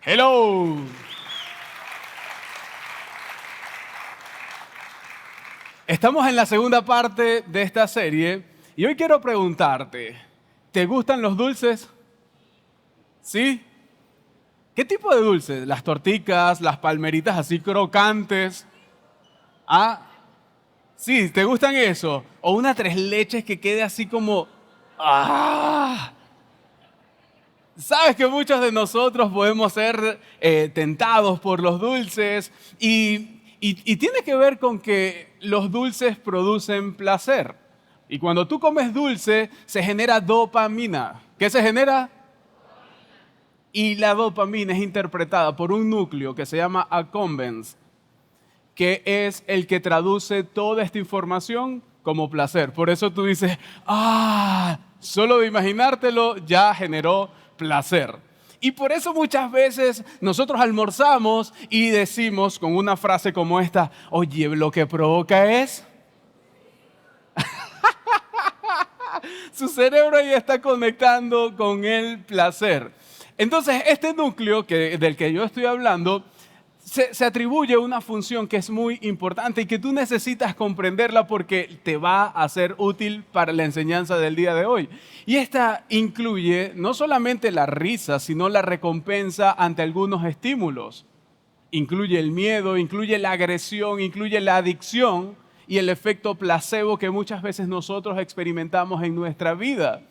Hello. Estamos en la segunda parte de esta serie y hoy quiero preguntarte, ¿te gustan los dulces? ¿Sí? ¿Qué tipo de dulces? ¿Las torticas, las palmeritas así crocantes? Ah, sí, ¿te gustan eso? ¿O una tres leches que quede así como... ¡Ah! Sabes que muchos de nosotros podemos ser tentados por los dulces y tiene que ver con que los dulces producen placer. Y cuando tú comes dulce, se genera dopamina. ¿Qué se genera? Y la dopamina es interpretada por un núcleo que se llama accumbens, que es el que traduce toda esta información como placer. Por eso tú dices, solo de imaginártelo ya generó placer. Y por eso muchas veces nosotros almorzamos y decimos con una frase como esta, oye, lo que provoca es... Su cerebro ya está conectando con el placer. Entonces, este núcleo del que yo estoy hablando se atribuye una función que es muy importante y que tú necesitas comprenderla porque te va a ser útil para la enseñanza del día de hoy. Y esta incluye no solamente la risa, sino la recompensa ante algunos estímulos. Incluye el miedo, incluye la agresión, incluye la adicción y el efecto placebo que muchas veces nosotros experimentamos en nuestra vida.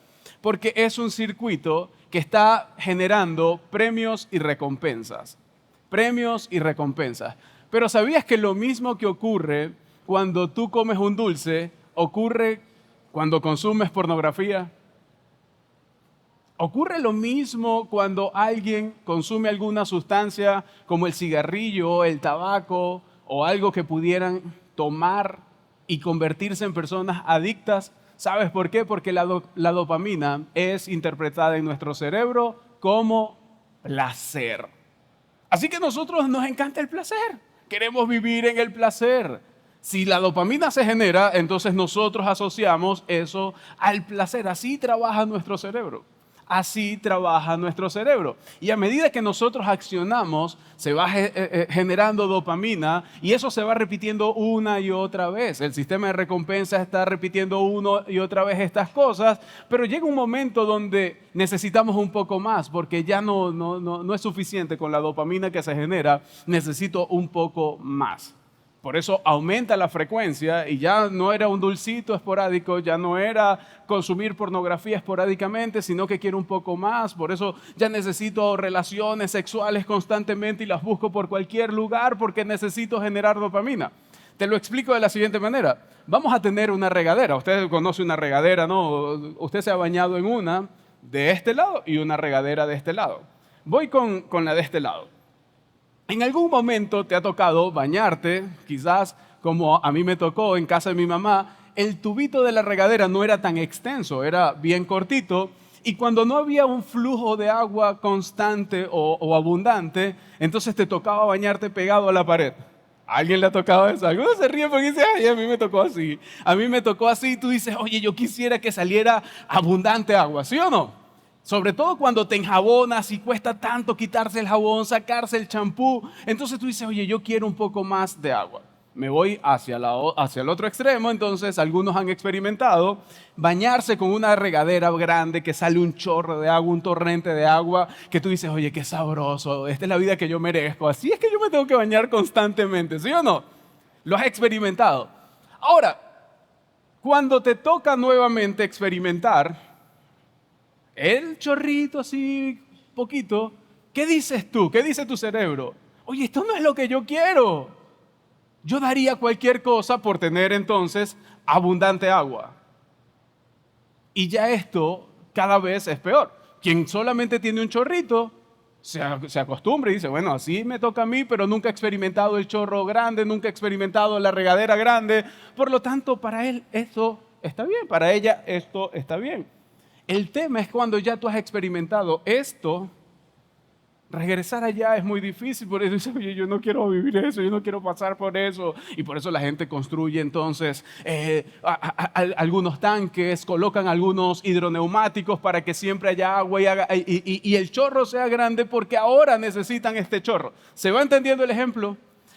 Porque es un circuito que está generando premios y recompensas. Premios y recompensas. Pero ¿sabías que lo mismo que ocurre cuando tú comes un dulce, ocurre cuando consumes pornografía? ¿Ocurre lo mismo cuando alguien consume alguna sustancia como el cigarrillo, el tabaco o algo que pudieran tomar y convertirse en personas adictas? ¿Sabes por qué? Porque la dopamina es interpretada en nuestro cerebro como placer. Así que a nosotros nos encanta el placer. Queremos vivir en el placer. Si la dopamina se genera, entonces nosotros asociamos eso al placer. Así trabaja nuestro cerebro. Así trabaja nuestro cerebro. Y a medida que nosotros accionamos, se va generando dopamina y eso se va repitiendo una y otra vez. El sistema de recompensa está repitiendo una y otra vez estas cosas, pero llega un momento donde necesitamos un poco más porque ya no es suficiente con la dopamina que se genera, necesito un poco más. Por eso aumenta la frecuencia y ya no era un dulcito esporádico, ya no era consumir pornografía esporádicamente, sino que quiero un poco más. Por eso ya necesito relaciones sexuales constantemente y las busco por cualquier lugar porque necesito generar dopamina. Te lo explico de la siguiente manera. Vamos a tener una regadera. Usted conoce una regadera, ¿no? Usted se ha bañado en una de este lado y una regadera de este lado. Voy con la de este lado. En algún momento te ha tocado bañarte, quizás como a mí me tocó en casa de mi mamá, el tubito de la regadera no era tan extenso, era bien cortito, y cuando no había un flujo de agua constante o abundante, entonces te tocaba bañarte pegado a la pared. ¿A alguien le ha tocado eso? Algunos se ríen porque dicen, ay, a mí me tocó así. A mí me tocó así y tú dices, oye, yo quisiera que saliera abundante agua, ¿sí o no? Sobre todo cuando te enjabonas y cuesta tanto quitarse el jabón, sacarse el champú. Entonces tú dices, oye, yo quiero un poco más de agua. Me voy hacia el otro extremo, entonces algunos han experimentado bañarse con una regadera grande que sale un chorro de agua, un torrente de agua, que tú dices, oye, qué sabroso, esta es la vida que yo merezco. Así es que yo me tengo que bañar constantemente, ¿sí o no? ¿Lo has experimentado? Ahora, cuando te toca nuevamente experimentar, el chorrito así, poquito, ¿qué dices tú? ¿Qué dice tu cerebro? Oye, esto no es lo que yo quiero. Yo daría cualquier cosa por tener entonces abundante agua. Y ya esto cada vez es peor. Quien solamente tiene un chorrito se acostumbra y dice, bueno, así me toca a mí, pero nunca he experimentado el chorro grande, nunca he experimentado la regadera grande. Por lo tanto, para él esto está bien, para ella esto está bien. El tema es cuando ya tú has experimentado esto Regresar allá es muy difícil, por eso dice, oye, yo no quiero vivir eso, yo no quiero pasar por eso. Y por eso la gente construye entonces algunos tanques, colocan algunos hidroneumáticos para que siempre haya agua y el chorro sea grande porque ahora necesitan este chorro. ¿Se va entendiendo el ejemplo?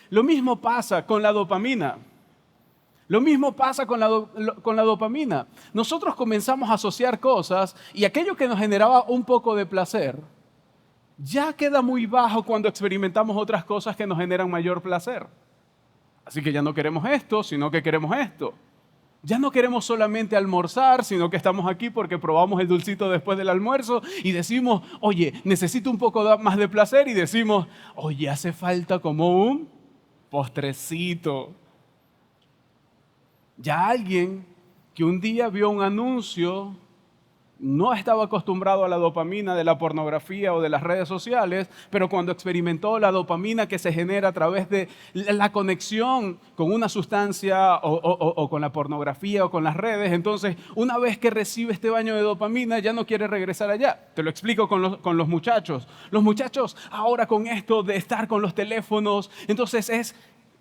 Lo mismo pasa con la dopamina. Lo mismo pasa con la dopamina. Nosotros comenzamos a asociar cosas y aquello que nos generaba un poco de placer ya queda muy bajo cuando experimentamos otras cosas que nos generan mayor placer. Así que ya no queremos esto, sino que queremos esto. Ya no queremos solamente almorzar, sino que estamos aquí porque probamos el dulcito después del almuerzo y decimos, oye, necesito un poco más de placer y decimos, oye, hace falta como un postrecito. Ya alguien que un día vio un anuncio no estaba acostumbrado a la dopamina de la pornografía o de las redes sociales, pero cuando experimentó la dopamina que se genera a través de la conexión con una sustancia o con la pornografía o con las redes, entonces una vez que recibe este baño de dopamina ya no quiere regresar allá. Te lo explico con los muchachos. Los muchachos ahora con esto de estar con los teléfonos, entonces es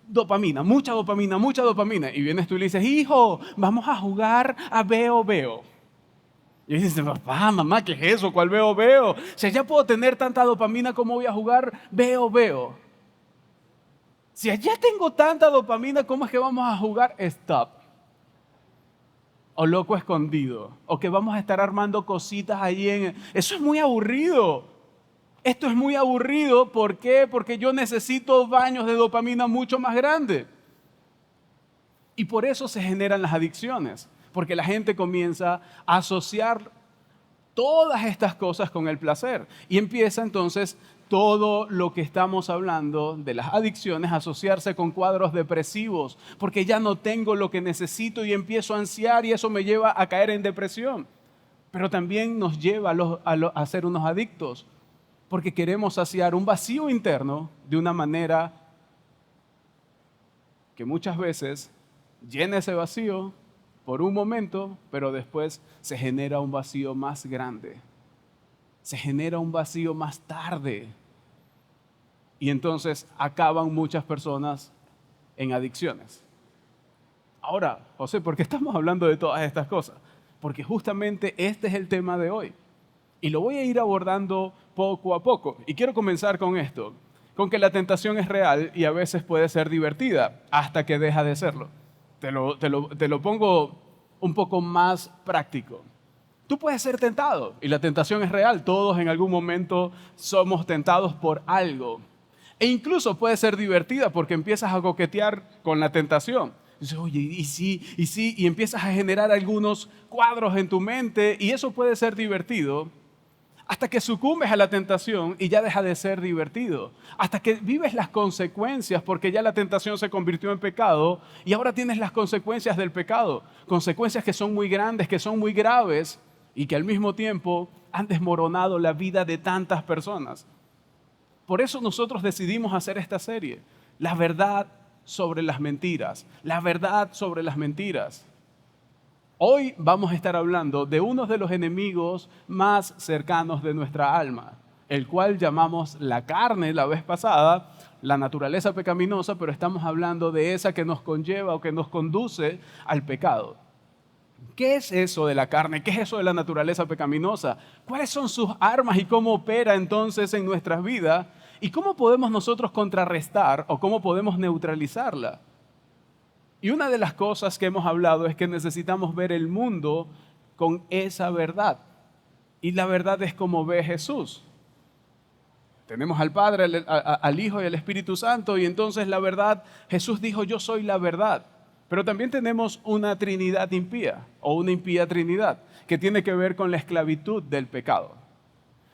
dopamina, mucha dopamina, mucha dopamina. Y vienes tú y le dices, hijo, vamos a jugar a Veo Veo. Y dices, papá, mamá, ¿qué es eso? ¿Cuál Veo Veo? Si allá puedo tener tanta dopamina, ¿cómo voy a jugar Veo Veo? Si allá tengo tanta dopamina, ¿cómo es que vamos a jugar Stop? O Loco Escondido. O que vamos a estar armando cositas ahí Eso es muy aburrido. Esto es muy aburrido. ¿Por qué? Porque yo necesito baños de dopamina mucho más grandes. Y por eso se generan las adicciones. Porque la gente comienza a asociar todas estas cosas con el placer. Y empieza entonces todo lo que estamos hablando de las adicciones a asociarse con cuadros depresivos. Porque ya no tengo lo que necesito y empiezo a ansiar y eso me lleva a caer en depresión. Pero también nos lleva a ser unos adictos. Porque queremos saciar un vacío interno de una manera que muchas veces llena ese vacío por un momento, pero después se genera un vacío más grande. Se genera un vacío más tarde. Y entonces acaban muchas personas en adicciones. Ahora, José, ¿por qué estamos hablando de todas estas cosas? Porque justamente este es el tema de hoy. Y lo voy a ir abordando poco a poco. Y quiero comenzar con esto, con que la tentación es real y a veces puede ser divertida hasta que deja de serlo. Te lo pongo un poco más práctico. Tú puedes ser tentado y la tentación es real. Todos en algún momento somos tentados por algo. E incluso puede ser divertida porque empiezas a coquetear con la tentación. Dices, oye, y sí, y empiezas a generar algunos cuadros en tu mente y eso puede ser divertido. Hasta que sucumbes a la tentación y ya deja de ser divertido. Hasta que vives las consecuencias porque ya la tentación se convirtió en pecado y ahora tienes las consecuencias del pecado. Consecuencias que son muy grandes, que son muy graves y que al mismo tiempo han desmoronado la vida de tantas personas. Por eso nosotros decidimos hacer esta serie. La verdad sobre las mentiras. La verdad sobre las mentiras. Hoy vamos a estar hablando de uno de los enemigos más cercanos de nuestra alma, el cual llamamos la carne la vez pasada, la naturaleza pecaminosa, pero estamos hablando de esa que nos conlleva o que nos conduce al pecado. ¿Qué es eso de la carne? ¿Qué es eso de la naturaleza pecaminosa? ¿Cuáles son sus armas y cómo opera entonces en nuestras vidas? ¿Y cómo podemos nosotros contrarrestar o cómo podemos neutralizarla? Y una de las cosas que hemos hablado es que necesitamos ver el mundo con esa verdad. Y la verdad es como ve Jesús. Tenemos al Padre, al Hijo y al Espíritu Santo y entonces la verdad, Jesús dijo, yo soy la verdad. Pero también tenemos una Trinidad impía o una impía Trinidad que tiene que ver con la esclavitud del pecado.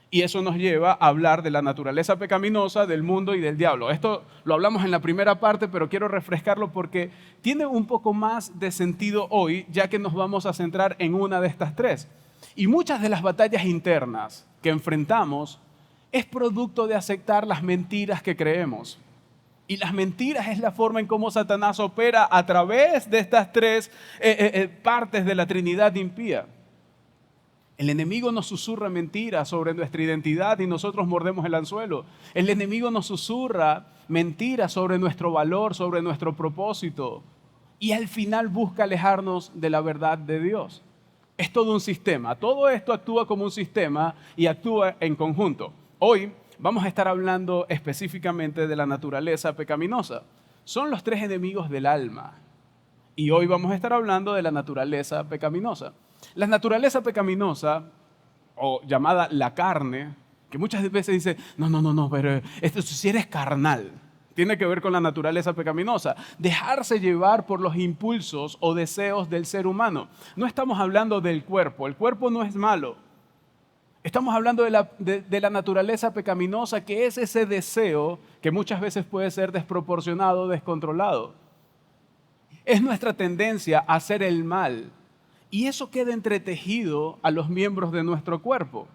Y eso nos lleva a hablar de la naturaleza pecaminosa, del mundo y del diablo. Esto lo hablamos en la primera parte, pero quiero refrescarlo porque tiene un poco más de sentido hoy, ya que nos vamos a centrar en una de estas tres. Y muchas de las batallas internas que enfrentamos es producto de aceptar las mentiras que creemos. Y las mentiras es la forma en cómo Satanás opera a través de estas tres partes de la Trinidad impía. El enemigo nos susurra mentiras sobre nuestra identidad y nosotros mordemos el anzuelo. El enemigo nos susurra mentiras sobre nuestro valor, sobre nuestro propósito. Y al final busca alejarnos de la verdad de Dios. Es todo un sistema. Todo esto actúa como un sistema y actúa en conjunto. Hoy vamos a estar hablando específicamente de la naturaleza pecaminosa. Son los tres enemigos del alma. Y hoy vamos a estar hablando de la naturaleza pecaminosa. La naturaleza pecaminosa, o llamada la carne, que muchas veces dice, no, pero esto, si eres carnal, tiene que ver con la naturaleza pecaminosa. Dejarse llevar por los impulsos o deseos del ser humano. No estamos hablando del cuerpo, el cuerpo no es malo. Estamos hablando de la naturaleza pecaminosa, que es ese deseo que muchas veces puede ser desproporcionado, descontrolado. Es nuestra tendencia a hacer el mal. Y eso queda entretejido a los miembros de nuestro cuerpo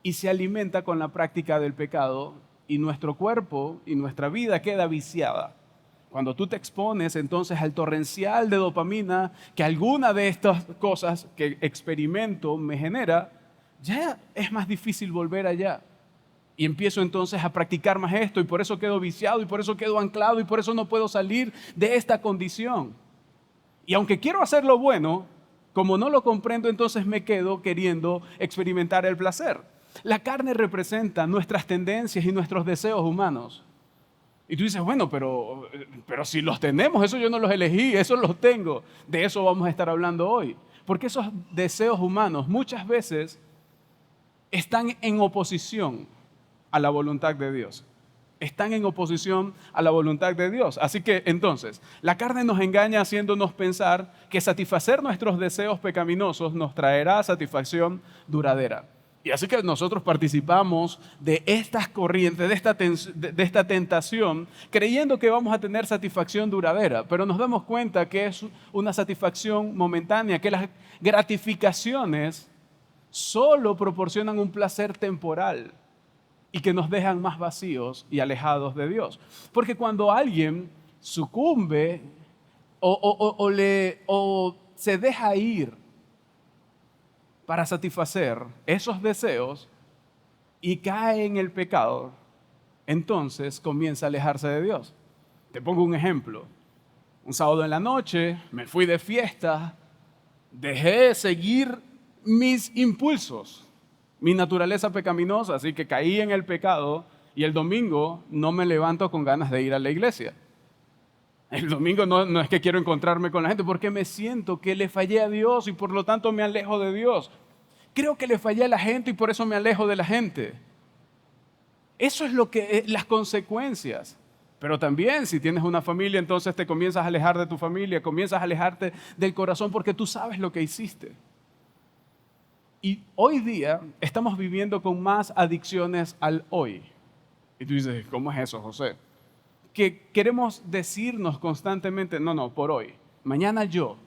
y se alimenta con la práctica del pecado y nuestro cuerpo y nuestra vida queda viciada. Cuando tú te expones entonces al torrencial de dopamina que alguna de estas cosas que experimento me genera, ya es más difícil volver allá. Y empiezo entonces a practicar más esto y por eso quedo viciado y por eso quedo anclado y por eso no puedo salir de esta condición. Y aunque quiero hacer lo bueno, como no lo comprendo, entonces me quedo queriendo experimentar el placer. La carne representa nuestras tendencias y nuestros deseos humanos. Y tú dices, bueno, pero si los tenemos, eso yo no los elegí, eso los tengo. De eso vamos a estar hablando hoy. Porque esos deseos humanos muchas veces están en oposición a la voluntad de Dios. Están en oposición a la voluntad de Dios. Así que entonces, la carne nos engaña haciéndonos pensar que satisfacer nuestros deseos pecaminosos nos traerá satisfacción duradera. Y así que nosotros participamos de estas corrientes, de esta tentación, creyendo que vamos a tener satisfacción duradera, pero nos damos cuenta que es una satisfacción momentánea, que las gratificaciones solo proporcionan un placer temporal y que nos dejan más vacíos y alejados de Dios. Porque cuando alguien sucumbe o se deja ir para satisfacer esos deseos y cae en el pecado, entonces comienza a alejarse de Dios. Te pongo un ejemplo. Un sábado en la noche me fui de fiesta, dejé de seguir mis impulsos, mi naturaleza pecaminosa, así que caí en el pecado y el domingo no me levanto con ganas de ir a la iglesia. El domingo no es que quiero encontrarme con la gente porque me siento que le fallé a Dios y por lo tanto me alejo de Dios. Creo que le fallé a la gente y por eso me alejo de la gente. Eso es las consecuencias. Pero también si tienes una familia, entonces te comienzas a alejar de tu familia, comienzas a alejarte del corazón porque tú sabes lo que hiciste. Y hoy día estamos viviendo con más adicciones al hoy. Y tú dices, ¿cómo es eso, José? Que queremos decirnos constantemente, no, por hoy, mañana yo.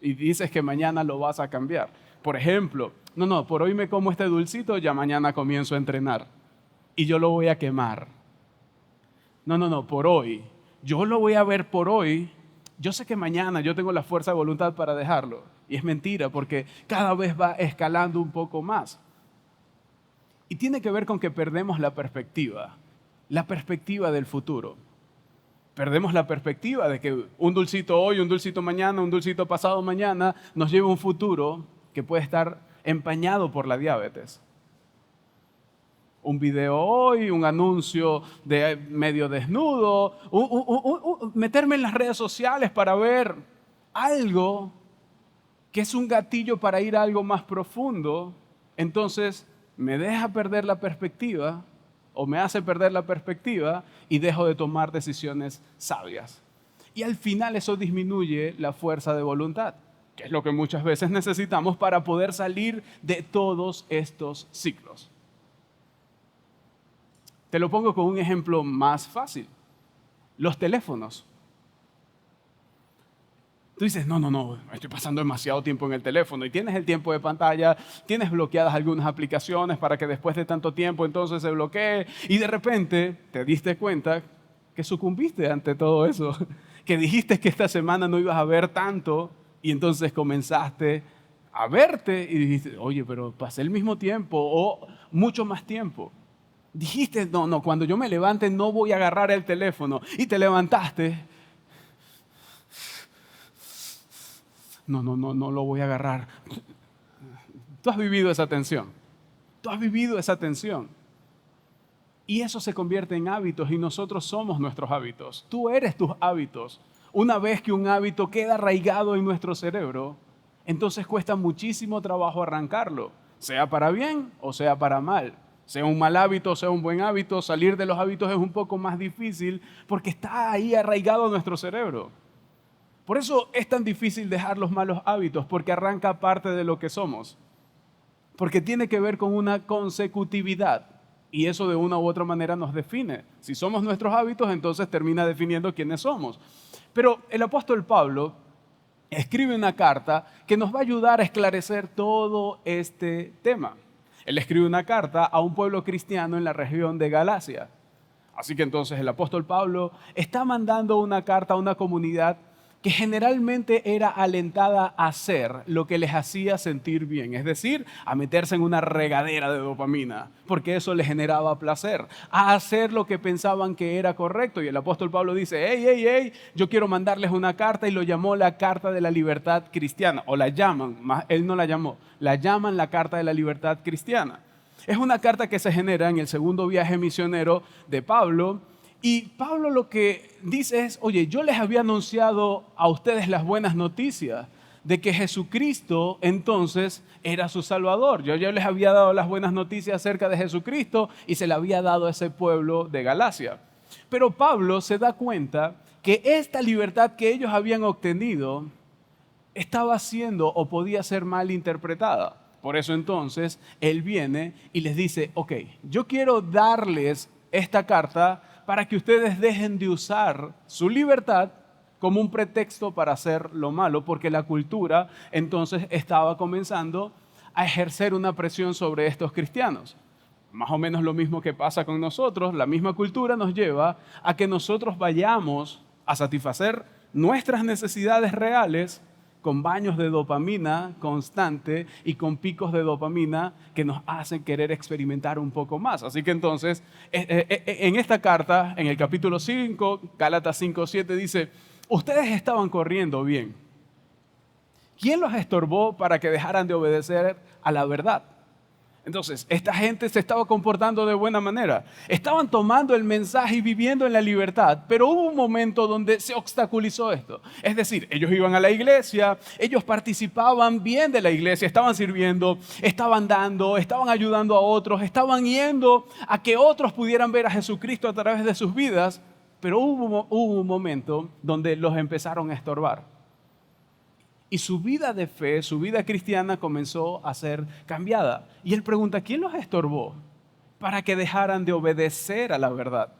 Y dices que mañana lo vas a cambiar. Por ejemplo, no, por hoy me como este dulcito, ya mañana comienzo a entrenar. Y yo lo voy a quemar. No, por hoy. Yo lo voy a ver por hoy. Yo sé que mañana yo tengo la fuerza de voluntad para dejarlo. Y es mentira porque cada vez va escalando un poco más. Y tiene que ver con que perdemos la perspectiva del futuro. Perdemos la perspectiva de que un dulcito hoy, un dulcito mañana, un dulcito pasado mañana nos lleva a un futuro que puede estar empañado por la diabetes. Un video hoy, un anuncio de medio desnudo, meterme en las redes sociales para ver algo que es un gatillo para ir a algo más profundo, entonces me deja perder la perspectiva o me hace perder la perspectiva y dejo de tomar decisiones sabias. Y al final eso disminuye la fuerza de voluntad, que es lo que muchas veces necesitamos para poder salir de todos estos ciclos. Te lo pongo con un ejemplo más fácil. Los teléfonos. Tú dices, no, estoy pasando demasiado tiempo en el teléfono y tienes el tiempo de pantalla, tienes bloqueadas algunas aplicaciones para que después de tanto tiempo entonces se bloquee y de repente te diste cuenta que sucumbiste ante todo eso, que dijiste que esta semana no ibas a ver tanto y entonces comenzaste a verte y dijiste, oye, pero pasé el mismo tiempo o mucho más tiempo. Dijiste, no, cuando yo me levante no voy a agarrar el teléfono. Y te levantaste. No lo voy a agarrar. Tú has vivido esa tensión. Tú has vivido esa tensión. Y eso se convierte en hábitos y nosotros somos nuestros hábitos. Tú eres tus hábitos. Una vez que un hábito queda arraigado en nuestro cerebro, entonces cuesta muchísimo trabajo arrancarlo, sea para bien o sea para mal. Sea un mal hábito, sea un buen hábito, salir de los hábitos es un poco más difícil porque está ahí arraigado en nuestro cerebro. Por eso es tan difícil dejar los malos hábitos, porque arranca parte de lo que somos. Porque tiene que ver con una consecutividad. Y eso de una u otra manera nos define. Si somos nuestros hábitos, entonces termina definiendo quiénes somos. Pero el apóstol Pablo escribe una carta que nos va a ayudar a esclarecer todo este tema. Él escribe una carta a un pueblo cristiano en la región de Galacia. Así que entonces el apóstol Pablo está mandando una carta a una comunidad que generalmente era alentada a hacer lo que les hacía sentir bien, es decir, a meterse en una regadera de dopamina, porque eso les generaba placer, a hacer lo que pensaban que era correcto. Y el apóstol Pablo dice, hey, yo quiero mandarles una carta, y lo llamó la Carta de la Libertad Cristiana, o la llaman, él no la llamó, la llaman la Carta de la Libertad Cristiana. Es una carta que se genera en el segundo viaje misionero de Pablo. Y Pablo lo que dice es, oye, yo les había anunciado a ustedes las buenas noticias de que Jesucristo entonces era su Salvador. Yo ya les había dado las buenas noticias acerca de Jesucristo y se le había dado a ese pueblo de Galacia. Pero Pablo se da cuenta que esta libertad que ellos habían obtenido estaba siendo o podía ser mal interpretada. Por eso entonces él viene y les dice, ok, yo quiero darles esta carta para que ustedes dejen de usar su libertad como un pretexto para hacer lo malo, porque la cultura entonces estaba comenzando a ejercer una presión sobre estos cristianos. Más o menos lo mismo que pasa con nosotros, la misma cultura nos lleva a que nosotros vayamos a satisfacer nuestras necesidades reales con baños de dopamina constante y con picos de dopamina que nos hacen querer experimentar un poco más. Así que entonces, en esta carta, en el capítulo 5, Gálatas 5:7 dice, ustedes estaban corriendo bien. ¿Quién los estorbó para que dejaran de obedecer a la verdad? Entonces, esta gente se estaba comportando de buena manera. Estaban tomando el mensaje y viviendo en la libertad, pero hubo un momento donde se obstaculizó esto. Es decir, ellos iban a la iglesia, ellos participaban bien de la iglesia, estaban sirviendo, estaban dando, estaban ayudando a otros, estaban yendo a que otros pudieran ver a Jesucristo a través de sus vidas, pero hubo un momento donde los empezaron a estorbar. Y su vida de fe, su vida cristiana comenzó a ser cambiada. Y él pregunta, ¿quién los estorbó para que dejaran de obedecer a la verdad?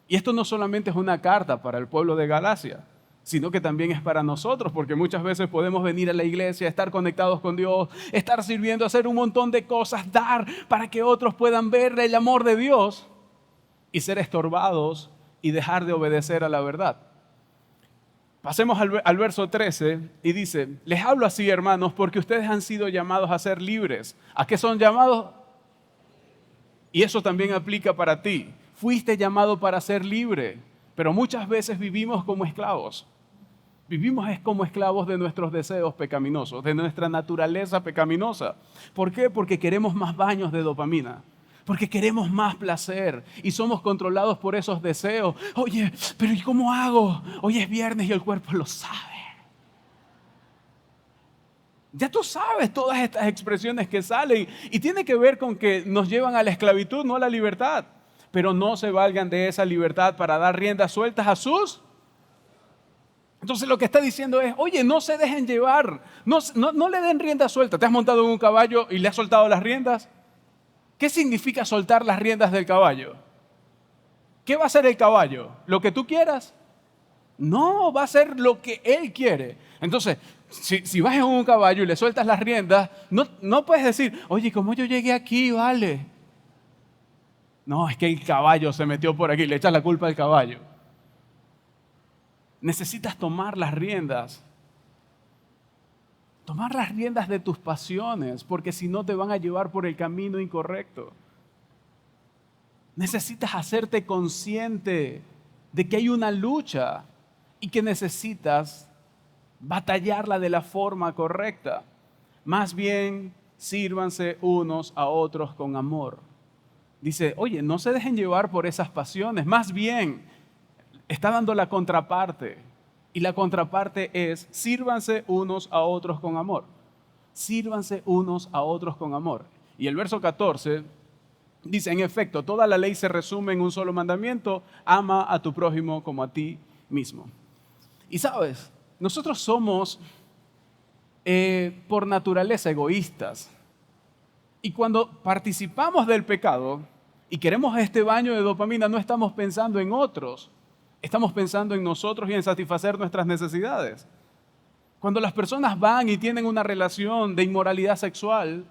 Y esto no solamente es una carta para el pueblo de Galacia, sino que también es para nosotros, porque muchas veces podemos venir a la iglesia, estar conectados con Dios, estar sirviendo, hacer un montón de cosas, dar para que otros puedan ver el amor de Dios y ser estorbados y dejar de obedecer a la verdad. Pasemos al verso 13 y dice, les hablo así, hermanos, porque ustedes han sido llamados a ser libres. ¿A qué son llamados? Y eso también aplica para ti. Fuiste llamado para ser libre, pero muchas veces vivimos como esclavos. Vivimos como esclavos de nuestros deseos pecaminosos, de nuestra naturaleza pecaminosa. ¿Por qué? Porque queremos más baños de dopamina. Porque queremos más placer y somos controlados por esos deseos. Oye, pero ¿y cómo hago? Hoy es viernes y el cuerpo lo sabe. Ya tú sabes todas estas expresiones que salen y tiene que ver con que nos llevan a la esclavitud, no a la libertad. Pero no se valgan de esa libertad para dar riendas sueltas a sus. Entonces lo que está diciendo es, oye, no se dejen llevar, no le den rienda suelta. ¿Te has montado en un caballo y le has soltado las riendas? ¿Qué significa soltar las riendas del caballo? ¿Qué va a hacer el caballo? ¿Lo que tú quieras? No, va a hacer lo que él quiere. Entonces, si vas en un caballo y le sueltas las riendas, no puedes decir, oye, ¿cómo yo llegué aquí? Vale. No, es que el caballo se metió por aquí, le echas la culpa al caballo. Necesitas tomar las riendas. Tomar las riendas de tus pasiones, porque si no te van a llevar por el camino incorrecto. Necesitas hacerte consciente de que hay una lucha y que necesitas batallarla de la forma correcta. Más bien, sírvanse unos a otros con amor. Dice, oye, no se dejen llevar por esas pasiones. Más bien, está dando la contraparte. Y la contraparte es, sírvanse unos a otros con amor. Sírvanse unos a otros con amor. Y el verso 14 dice, en efecto, toda la ley se resume en un solo mandamiento, ama a tu prójimo como a ti mismo. Y sabes, nosotros somos por naturaleza egoístas. Y cuando participamos del pecado y queremos este baño de dopamina, no estamos pensando en otros, estamos pensando en nosotros y en satisfacer nuestras necesidades. Cuando las personas van y tienen una relación de inmoralidad sexual,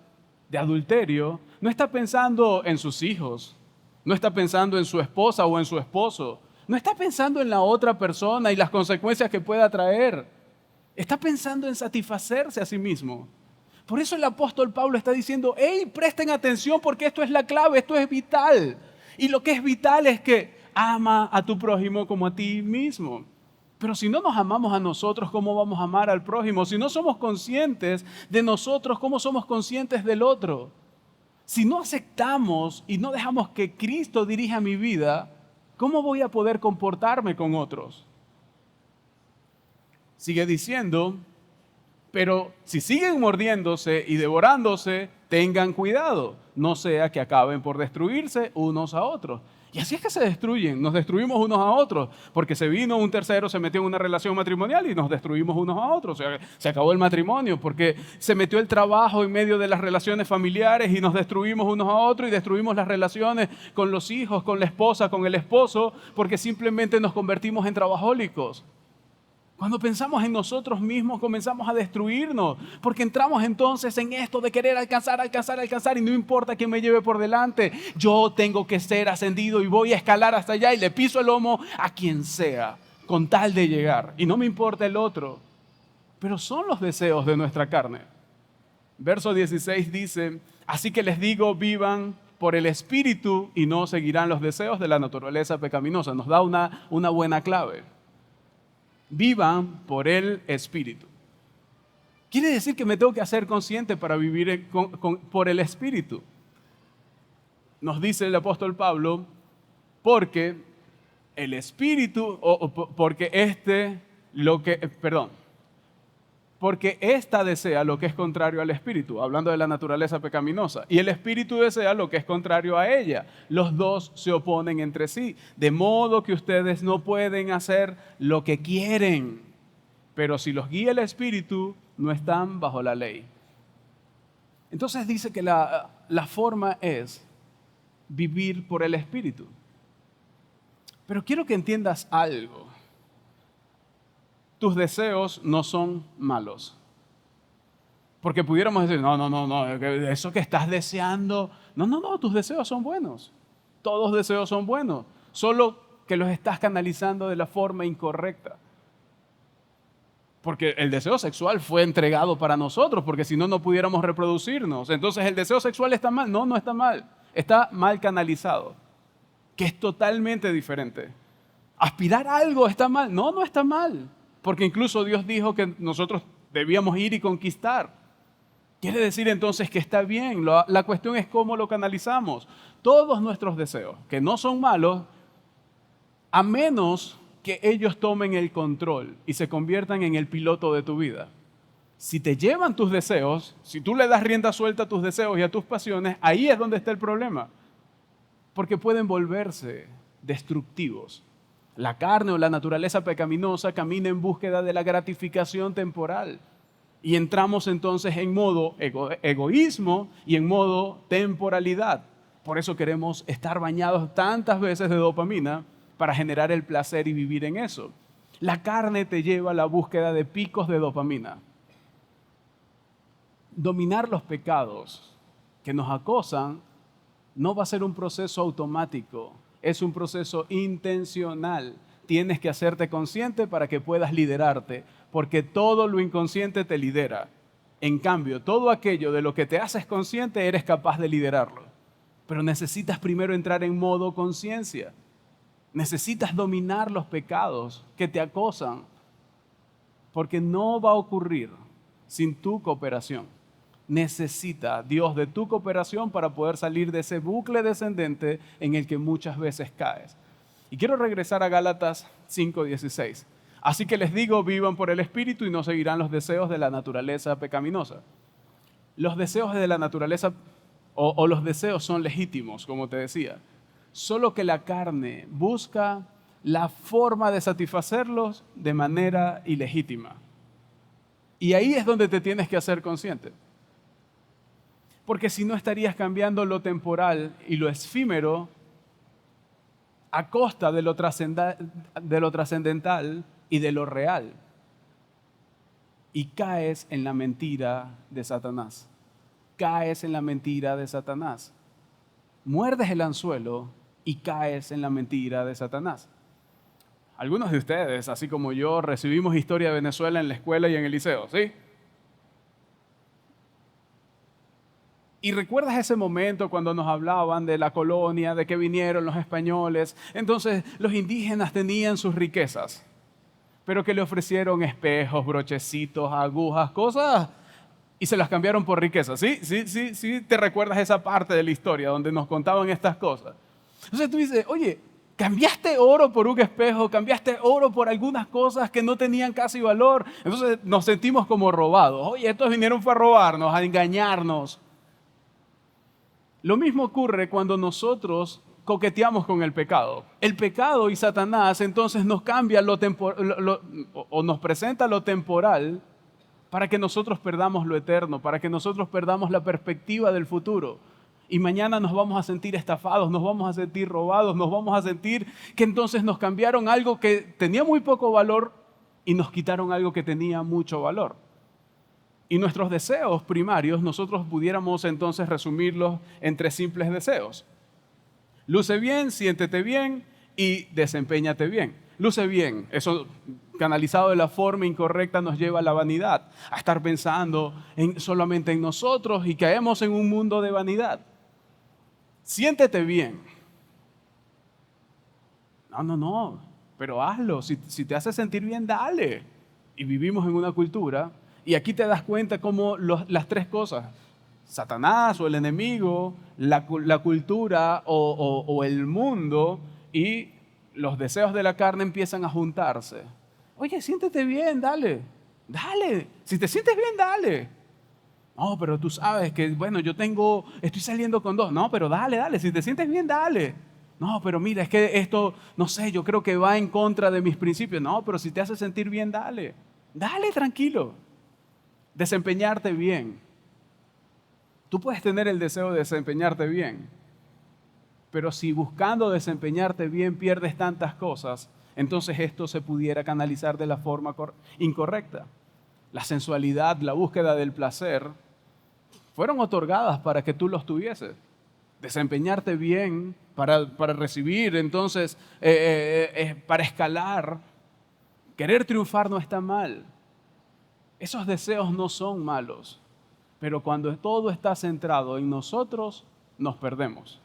de adulterio, no está pensando en sus hijos, no está pensando en su esposa o en su esposo, no está pensando en la otra persona y las consecuencias que pueda traer. Está pensando en satisfacerse a sí mismo. Por eso el apóstol Pablo está diciendo, hey, presten atención porque esto es la clave, esto es vital. Y lo que es vital es que ama a tu prójimo como a ti mismo. Pero si no nos amamos a nosotros, ¿cómo vamos a amar al prójimo? Si no somos conscientes de nosotros, ¿cómo somos conscientes del otro? Si no aceptamos y no dejamos que Cristo dirija mi vida, ¿cómo voy a poder comportarme con otros? Sigue diciendo, pero si siguen mordiéndose y devorándose, tengan cuidado, no sea que acaben por destruirse unos a otros. Y así es que se destruyen, nos destruimos unos a otros, porque se vino un tercero, se metió en una relación matrimonial y nos destruimos unos a otros. O sea, se acabó el matrimonio, porque se metió el trabajo en medio de las relaciones familiares y nos destruimos unos a otros y destruimos las relaciones con los hijos, con la esposa, con el esposo, porque simplemente nos convertimos en trabajólicos. Cuando pensamos en nosotros mismos comenzamos a destruirnos, porque entramos entonces en esto de querer alcanzar y no importa quién me lleve por delante, yo tengo que ser ascendido y voy a escalar hasta allá y le piso el lomo a quien sea, con tal de llegar. Y no me importa el otro, pero son los deseos de nuestra carne. Verso 16 dice, así que les digo, vivan por el Espíritu y no seguirán los deseos de la naturaleza pecaminosa. Nos da una buena clave. Vivan por el Espíritu. Quiere decir que me tengo que hacer consciente para vivir por el Espíritu. Nos dice el apóstol Pablo, porque el Espíritu, porque ésta desea lo que es contrario al Espíritu, hablando de la naturaleza pecaminosa, y el Espíritu desea lo que es contrario a ella. Los dos se oponen entre sí, de modo que ustedes no pueden hacer lo que quieren, pero si los guía el Espíritu, no están bajo la ley. Entonces dice que la forma es vivir por el Espíritu. Pero quiero que entiendas algo. Tus deseos no son malos. Porque pudiéramos decir, no, eso que estás deseando, no, tus deseos son buenos. Todos deseos son buenos, solo que los estás canalizando de la forma incorrecta. Porque el deseo sexual fue entregado para nosotros, porque si no, no pudiéramos reproducirnos. Entonces, ¿el deseo sexual está mal? No, no está mal. Está mal canalizado, que es totalmente diferente. ¿Aspirar a algo está mal? No, no está mal. Porque incluso Dios dijo que nosotros debíamos ir y conquistar. Quiere decir entonces que está bien. La cuestión es cómo lo canalizamos. Todos nuestros deseos, que no son malos, a menos que ellos tomen el control y se conviertan en el piloto de tu vida. Si te llevan tus deseos, si tú le das rienda suelta a tus deseos y a tus pasiones, ahí es donde está el problema. Porque pueden volverse destructivos. La carne o la naturaleza pecaminosa camina en búsqueda de la gratificación temporal. Y entramos entonces en modo egoísmo y en modo temporalidad. Por eso queremos estar bañados tantas veces de dopamina para generar el placer y vivir en eso. La carne te lleva a la búsqueda de picos de dopamina. Dominar los pecados que nos acosan no va a ser un proceso automático. Es un proceso intencional. Tienes que hacerte consciente para que puedas liderarte, porque todo lo inconsciente te lidera. En cambio, todo aquello de lo que te haces consciente eres capaz de liderarlo. Pero necesitas primero entrar en modo conciencia. Necesitas dominar los pecados que te acosan, porque no va a ocurrir sin tu cooperación. Necesita Dios de tu cooperación para poder salir de ese bucle descendente en el que muchas veces caes. Y quiero regresar a Gálatas 5:16. Así que les digo, vivan por el Espíritu y no seguirán los deseos de la naturaleza pecaminosa. Los deseos de la naturaleza o los deseos son legítimos, como te decía. Solo que la carne busca la forma de satisfacerlos de manera ilegítima. Y ahí es donde te tienes que hacer consciente. Porque si no estarías cambiando lo temporal y lo efímero a costa de lo trascendental y de lo real. Y caes en la mentira de Satanás. Caes en la mentira de Satanás. Muerdes el anzuelo y caes en la mentira de Satanás. Algunos de ustedes, así como yo, recibimos historia de Venezuela en la escuela y en el liceo, ¿sí? Y recuerdas ese momento cuando nos hablaban de la colonia, de que vinieron los españoles. Entonces los indígenas tenían sus riquezas, pero que le ofrecieron espejos, brochecitos, agujas, cosas, y se las cambiaron por riquezas. Sí, te recuerdas esa parte de la historia donde nos contaban estas cosas. Entonces tú dices, oye, cambiaste oro por un espejo, cambiaste oro por algunas cosas que no tenían casi valor. Entonces nos sentimos como robados. Oye, estos vinieron fue a robarnos, a engañarnos. Lo mismo ocurre cuando nosotros coqueteamos con el pecado. El pecado y Satanás entonces nos cambia o nos presenta lo temporal para que nosotros perdamos lo eterno, para que nosotros perdamos la perspectiva del futuro. Y mañana nos vamos a sentir estafados, nos vamos a sentir robados, nos vamos a sentir que entonces nos cambiaron algo que tenía muy poco valor y nos quitaron algo que tenía mucho valor. Y nuestros deseos primarios, nosotros pudiéramos entonces resumirlos en 3 simples deseos. Luce bien, siéntete bien y desempeñate bien. Luce bien, eso canalizado de la forma incorrecta nos lleva a la vanidad, a estar pensando solamente en nosotros y caemos en un mundo de vanidad. Siéntete bien. No, pero hazlo. Si te hace sentir bien, dale. Y vivimos en una cultura. Y aquí te das cuenta cómo las 3 cosas, Satanás o el enemigo, la cultura o el mundo y los deseos de la carne empiezan a juntarse. Oye, siéntete bien, dale. Si te sientes bien, dale. No, pero tú sabes que, bueno, estoy saliendo con 2. No, pero dale. Si te sientes bien, dale. No, pero mira, es que esto, no sé, yo creo que va en contra de mis principios. No, pero si te hace sentir bien, dale. Dale, tranquilo. Desempeñarte bien. Tú puedes tener el deseo de desempeñarte bien, pero si buscando desempeñarte bien pierdes tantas cosas, entonces esto se pudiera canalizar de la forma incorrecta. La sensualidad, la búsqueda del placer, fueron otorgadas para que tú los tuvieses. Desempeñarte bien para recibir, entonces, para escalar. Querer triunfar no está mal. Esos deseos no son malos, pero cuando todo está centrado en nosotros, nos perdemos.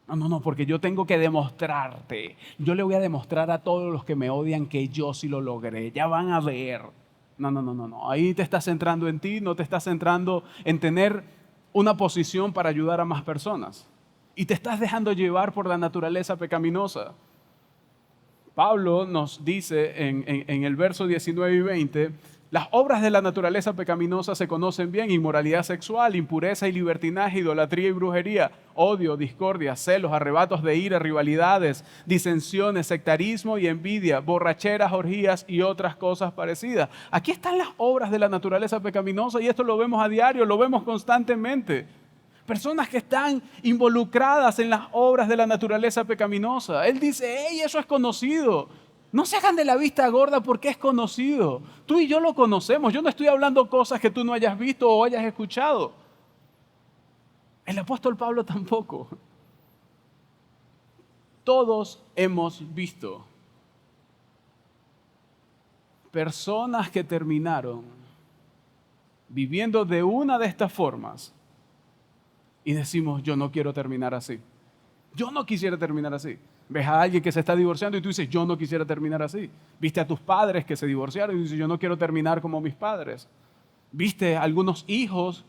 No, porque yo tengo que demostrarte. Yo le voy a demostrar a todos los que me odian que yo sí lo logré. Ya van a ver. No. Ahí te estás centrando en ti, no te estás centrando en tener una posición para ayudar a más personas. Y te estás dejando llevar por la naturaleza pecaminosa. Pablo nos dice en el verso 19 y 20, las obras de la naturaleza pecaminosa se conocen bien: inmoralidad sexual, impureza y libertinaje, idolatría y brujería, odio, discordia, celos, arrebatos de ira, rivalidades, disensiones, sectarismo y envidia, borracheras, orgías y otras cosas parecidas. Aquí están las obras de la naturaleza pecaminosa y esto lo vemos a diario, lo vemos constantemente. Personas que están involucradas en las obras de la naturaleza pecaminosa. Él dice, hey, eso es conocido. No se hagan de la vista gorda porque es conocido. Tú y yo lo conocemos. Yo no estoy hablando cosas que tú no hayas visto o hayas escuchado. El apóstol Pablo tampoco. Todos hemos visto personas que terminaron viviendo de una de estas formas y decimos, yo no quiero terminar así. Yo no quisiera terminar así. Ves a alguien que se está divorciando y tú dices, yo no quisiera terminar así. Viste a tus padres que se divorciaron y dices, yo no quiero terminar como mis padres. Viste a algunos hijos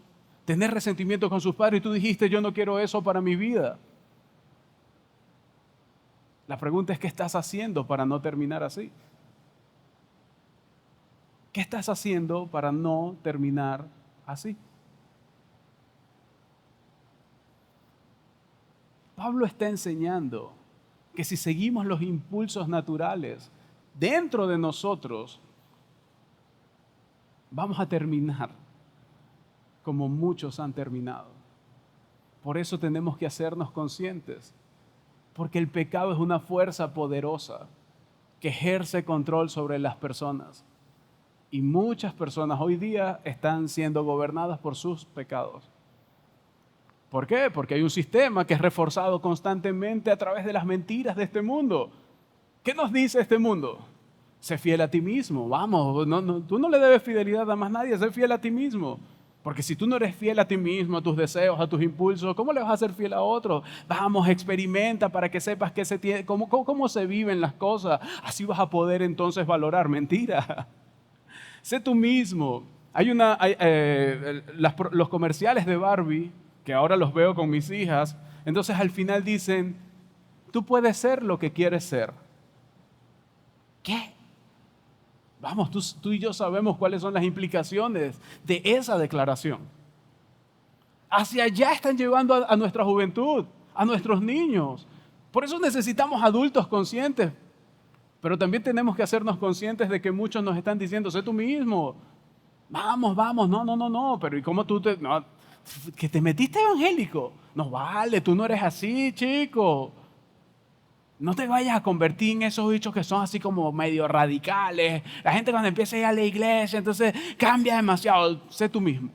tener resentimiento con sus padres y tú dijiste, yo no quiero eso para mi vida. La pregunta es, ¿qué estás haciendo para no terminar así? ¿Qué estás haciendo para no terminar así? Pablo está enseñando que si seguimos los impulsos naturales dentro de nosotros, vamos a terminar como muchos han terminado. Por eso tenemos que hacernos conscientes, porque el pecado es una fuerza poderosa que ejerce control sobre las personas. Y muchas personas hoy día están siendo gobernadas por sus pecados. ¿Por qué? Porque hay un sistema que es reforzado constantemente a través de las mentiras de este mundo. ¿Qué nos dice este mundo? Sé fiel a ti mismo. Vamos, tú no le debes fidelidad a más nadie, sé fiel a ti mismo. Porque si tú no eres fiel a ti mismo, a tus deseos, a tus impulsos, ¿cómo le vas a ser fiel a otro? Vamos, experimenta para que sepas cómo se viven las cosas. Así vas a poder entonces valorar. Mentira. Sé tú mismo. Los comerciales de Barbie, que ahora los veo con mis hijas, entonces al final dicen, tú puedes ser lo que quieres ser. ¿Qué? Vamos, tú y yo sabemos cuáles son las implicaciones de esa declaración. Hacia allá están llevando a nuestra juventud, a nuestros niños. Por eso necesitamos adultos conscientes. Pero también tenemos que hacernos conscientes de que muchos nos están diciendo, sé tú mismo. Vamos, no. Pero ¿y cómo tú que te metiste evangélico? No vale, tú no eres así, chico. No te vayas a convertir en esos bichos que son así como medio radicales. La gente cuando empieza a ir a la iglesia, entonces cambia demasiado. Sé tú mismo.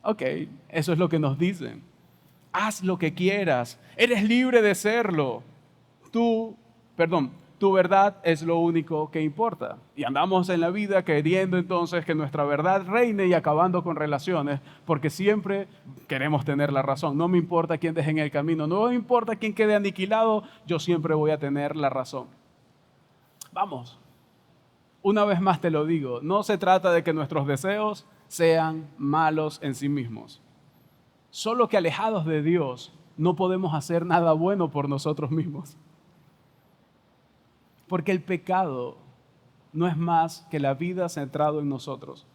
Ok, eso es lo que nos dicen. Haz lo que quieras. Eres libre de serlo. Tu verdad es lo único que importa. Y andamos en la vida queriendo entonces que nuestra verdad reine y acabando con relaciones, porque siempre queremos tener la razón. No me importa quién deje en el camino, no me importa quién quede aniquilado, yo siempre voy a tener la razón. Vamos, una vez más te lo digo, no se trata de que nuestros deseos sean malos en sí mismos. Solo que alejados de Dios no podemos hacer nada bueno por nosotros mismos. Porque el pecado no es más que la vida centrado en nosotros.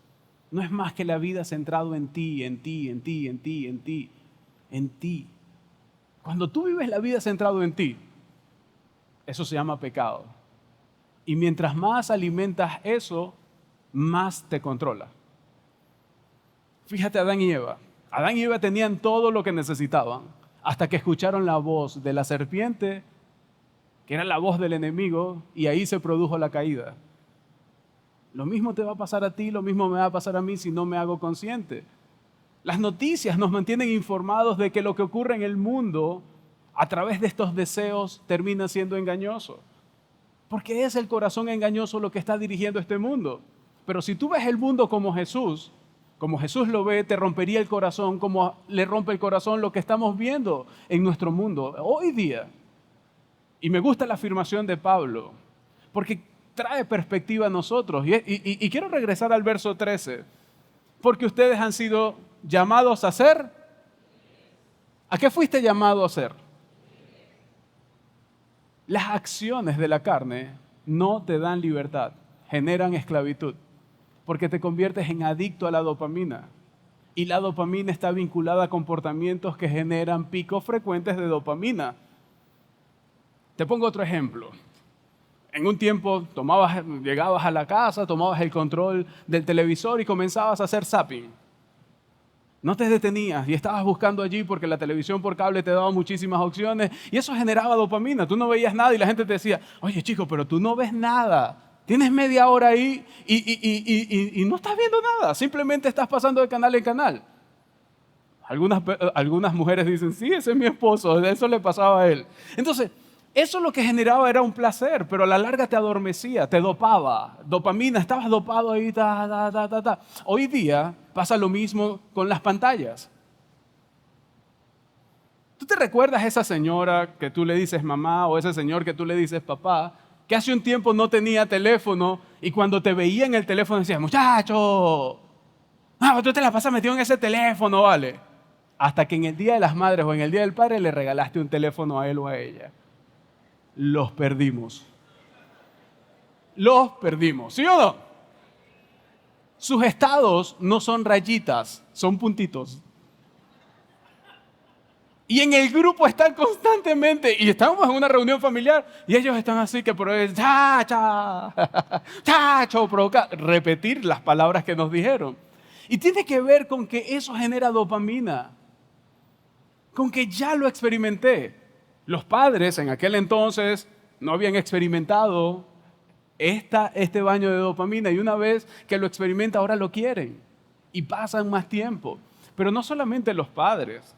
No es más que la vida centrado en ti. Cuando tú vives la vida centrado en ti, eso se llama pecado. Y mientras más alimentas eso, más te controla. Fíjate, Adán y Eva. Adán y Eva tenían todo lo que necesitaban hasta que escucharon la voz de la serpiente, que era la voz del enemigo, y ahí se produjo la caída. Lo mismo te va a pasar a ti, lo mismo me va a pasar a mí si no me hago consciente. Las noticias nos mantienen informados de que lo que ocurre en el mundo a través de estos deseos termina siendo engañoso. Porque es el corazón engañoso lo que está dirigiendo este mundo. Pero si tú ves el mundo como Jesús lo ve, te rompería el corazón como le rompe el corazón lo que estamos viendo en nuestro mundo hoy día. Y me gusta la afirmación de Pablo, porque trae perspectiva a nosotros. Y quiero regresar al verso 13, porque ustedes han sido llamados a ser. ¿A qué fuiste llamado a ser? Las acciones de la carne no te dan libertad, generan esclavitud, porque te conviertes en adicto a la dopamina. Y la dopamina está vinculada a comportamientos que generan picos frecuentes de dopamina. Te pongo otro ejemplo. En un tiempo llegabas a la casa, tomabas el control del televisor y comenzabas a hacer zapping. No te detenías y estabas buscando allí porque la televisión por cable te daba muchísimas opciones y eso generaba dopamina. Tú no veías nada y la gente te decía, oye chico, pero tú no ves nada. Tienes media hora ahí y no estás viendo nada. Simplemente estás pasando de canal en canal. Algunas mujeres dicen, sí, ese es mi esposo, eso le pasaba a él. Entonces, Eso lo que generaba era un placer, pero a la larga te adormecía, te dopaba. Dopamina, estabas dopado ahí, ta, ta, ta, ta, ta. Hoy día pasa lo mismo con las pantallas. ¿Tú te recuerdas esa señora que tú le dices mamá o ese señor que tú le dices papá, que hace un tiempo no tenía teléfono y cuando te veía en el teléfono decía, muchacho, tú te la pasas metido en ese teléfono, vale? Hasta que en el Día de las Madres o en el Día del Padre le regalaste un teléfono a él o a ella. Los perdimos. Los perdimos, ¿sí o no? Sus estados no son rayitas, son puntitos. Y en el grupo están constantemente, y estamos en una reunión familiar, y ellos están así que por ahí, chacho, provoca repetir las palabras que nos dijeron. Y tiene que ver con que eso genera dopamina, con que ya lo experimenté. Los padres en aquel entonces no habían experimentado este baño de dopamina, y una vez que lo experimenta ahora lo quieren, y pasan más tiempo. Pero no solamente los padres,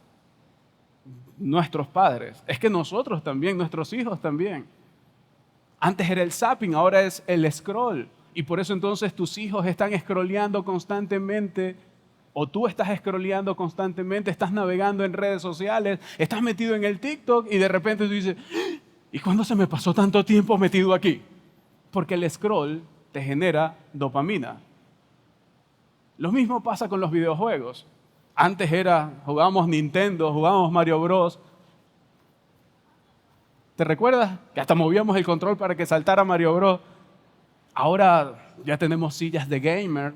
nuestros padres, es que nosotros también, nuestros hijos también. Antes era el zapping, ahora es el scroll. Y por eso entonces tus hijos están scrolleando constantemente, o tú estás scrolleando constantemente, estás navegando en redes sociales, estás metido en el TikTok y de repente tú dices, ¿y cuándo se me pasó tanto tiempo metido aquí? Porque el scroll te genera dopamina. Lo mismo pasa con los videojuegos. Antes jugábamos Nintendo, jugábamos Mario Bros. ¿Te recuerdas? Que hasta movíamos el control para que saltara Mario Bros. Ahora ya tenemos sillas de gamer,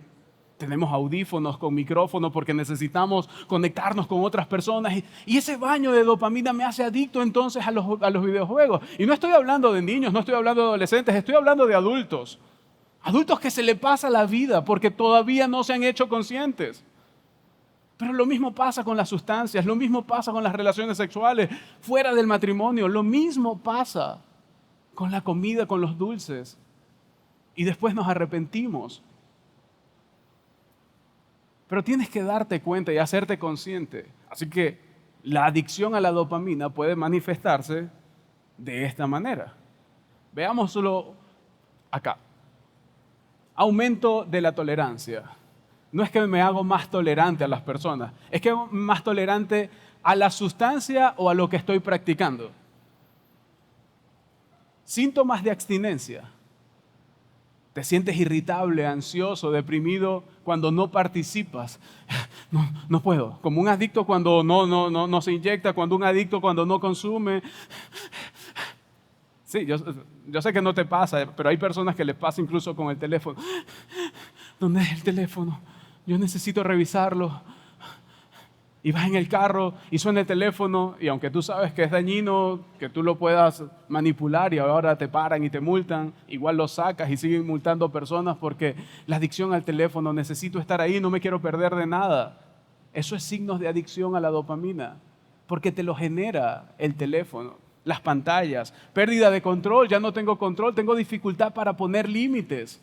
tenemos audífonos con micrófono porque necesitamos conectarnos con otras personas. Y ese baño de dopamina me hace adicto entonces a los videojuegos. Y no estoy hablando de niños, no estoy hablando de adolescentes, estoy hablando de adultos. Adultos que se le pasa la vida porque todavía no se han hecho conscientes. Pero lo mismo pasa con las sustancias, lo mismo pasa con las relaciones sexuales, fuera del matrimonio, lo mismo pasa con la comida, con los dulces. Y después nos arrepentimos. Pero tienes que darte cuenta y hacerte consciente. Así que la adicción a la dopamina puede manifestarse de esta manera. Veámoslo acá. Aumento de la tolerancia. No es que me hago más tolerante a las personas, es que hago más tolerante a la sustancia o a lo que estoy practicando. Síntomas de abstinencia. Te sientes irritable, ansioso, deprimido cuando no participas. No puedo. Como un adicto cuando no se inyecta, cuando un adicto cuando no consume. Sí, yo sé que no te pasa, pero hay personas que les pasa incluso con el teléfono. ¿Dónde es el teléfono? Yo necesito revisarlo. Y vas en el carro y suena el teléfono y aunque tú sabes que es dañino, que tú lo puedas manipular y ahora te paran y te multan, igual lo sacas y siguen multando personas porque la adicción al teléfono, necesito estar ahí, no me quiero perder de nada. Eso es signos de adicción a la dopamina, porque te lo genera el teléfono, las pantallas, pérdida de control, ya no tengo control, tengo dificultad para poner límites.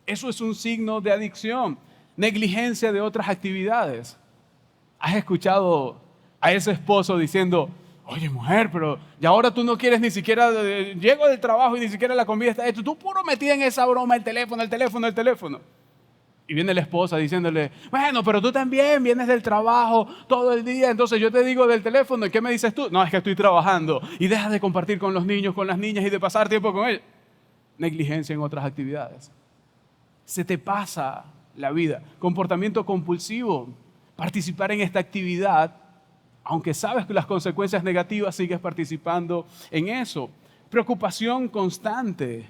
Eso es un signo de adicción. Negligencia de otras actividades. ¿Has escuchado a ese esposo diciendo, oye mujer, pero ya ahora tú no quieres ni siquiera, llego del trabajo y ni siquiera la comida está hecha, tú puro metida en esa broma, el teléfono, el teléfono, el teléfono? Y viene la esposa diciéndole, bueno, pero tú también vienes del trabajo todo el día, entonces yo te digo del teléfono, ¿y qué me dices tú? No, es que estoy trabajando y dejas de compartir con los niños, con las niñas y de pasar tiempo con ellos. Negligencia en otras actividades. Se te pasa la vida. Comportamiento compulsivo. Participar en esta actividad, aunque sabes que las consecuencias negativas, sigues participando en eso. Preocupación constante.